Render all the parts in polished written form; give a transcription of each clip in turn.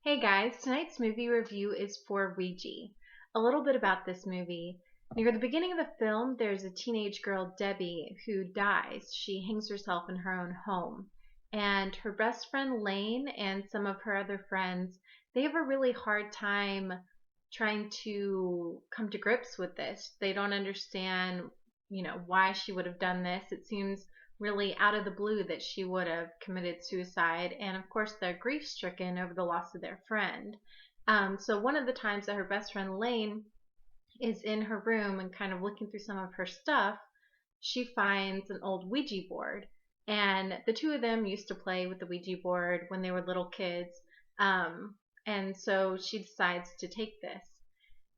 Hey guys, tonight's movie review is for Ouija. A little bit about this movie. Near the beginning of the film, there's a teenage girl, Debbie, who dies. She hangs herself in her own home. And her best friend, Lane, and some of her other friends, they have a really hard time trying to come to grips with this. They don't understand, why she would have done this. It seems really out of the blue that she would have committed suicide. And of course, they're grief stricken over the loss of their friend. So, one of the times that her best friend Lane is in her room and kind of looking through some of her stuff, she finds an old Ouija board. And the two of them used to play with the Ouija board when they were little kids. And so she decides to take this.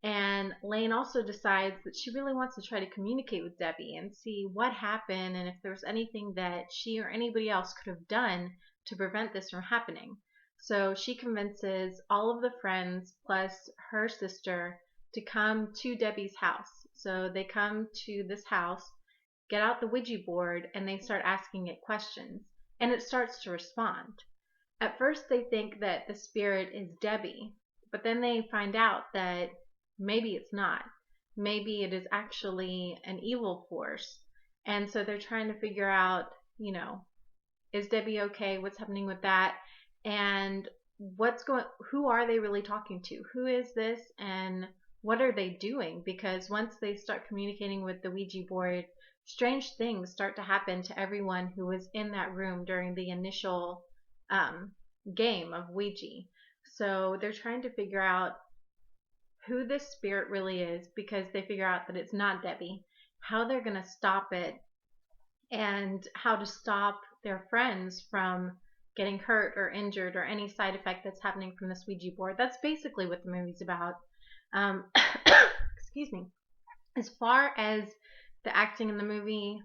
And Lane also decides that she really wants to try to communicate with Debbie and see what happened and if there was anything that she or anybody else could have done to prevent this from happening. So she convinces all of the friends plus her sister to come to Debbie's house. So they come to this house, get out the Ouija board, and they start asking it questions. And it starts to respond. At first, they think that the spirit is Debbie, but then they find out that maybe it's not. Maybe it is actually an evil force. And so they're trying to figure out, is Debbie okay? What's happening with that? And who are they really talking to? Who is this and what are they doing? Because once they start communicating with the Ouija board, strange things start to happen to everyone who was in that room during the initial game of Ouija. So they're trying to figure out who this spirit really is because they figure out that it's not Debbie, how they're going to stop it, and how to stop their friends from getting hurt or injured or any side effect that's happening from this Ouija board. That's basically what the movie's about. Excuse me. As far as the acting in the movie,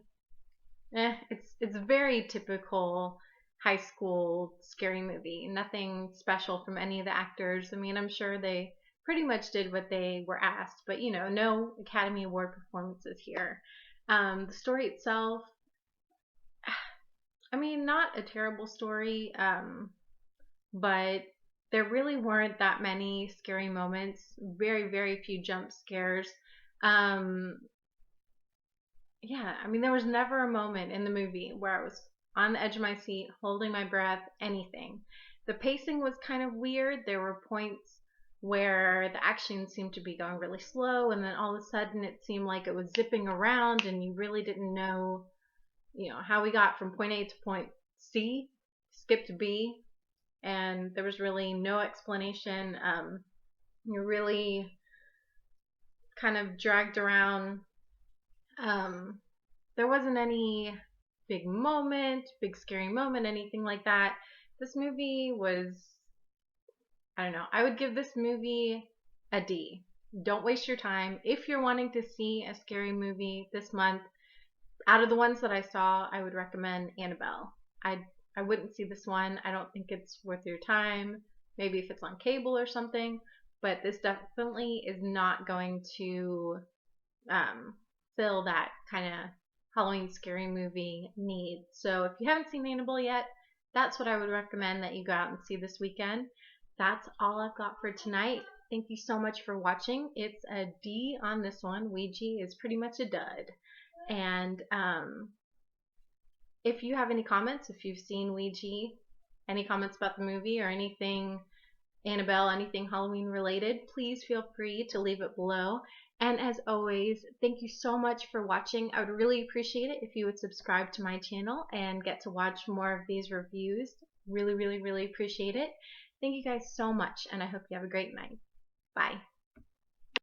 it's very typical high school scary movie. Nothing special from any of the actors. I mean, I'm sure they pretty much did what they were asked, but no Academy Award performances here. The story itself, I mean, not a terrible story, but there really weren't that many scary moments. Very, very few jump scares. Yeah, I mean, there was never a moment in the movie where I was on the edge of my seat, holding my breath, anything. The pacing was kind of weird. There were points where the action seemed to be going really slow, and then all of a sudden it seemed like it was zipping around, and you really didn't know, how we got from point A to point C, skipped B, and there was really no explanation. You're really kind of dragged around. There wasn't any big moment, big scary moment, anything like that. This movie was, I don't know, I would give this movie a D. Don't waste your time. If you're wanting to see a scary movie this month, out of the ones that I saw, I would recommend Annabelle. I wouldn't see this one. I don't think it's worth your time. Maybe if it's on cable or something, but this definitely is not going to fill that kind of Halloween scary movie need. So if you haven't seen Annabelle yet, that's what I would recommend that you go out and see this weekend. That's all I've got for tonight. Thank you so much for watching. It's a D on this one. Ouija is pretty much a dud. And if you have any comments, if you've seen Ouija, any comments about the movie or anything Annabelle, anything Halloween related, please feel free to leave it below. And as always, thank you so much for watching. I would really appreciate it if you would subscribe to my channel and get to watch more of these reviews. Really, really, really appreciate it. Thank you guys so much, and I hope you have a great night. Bye.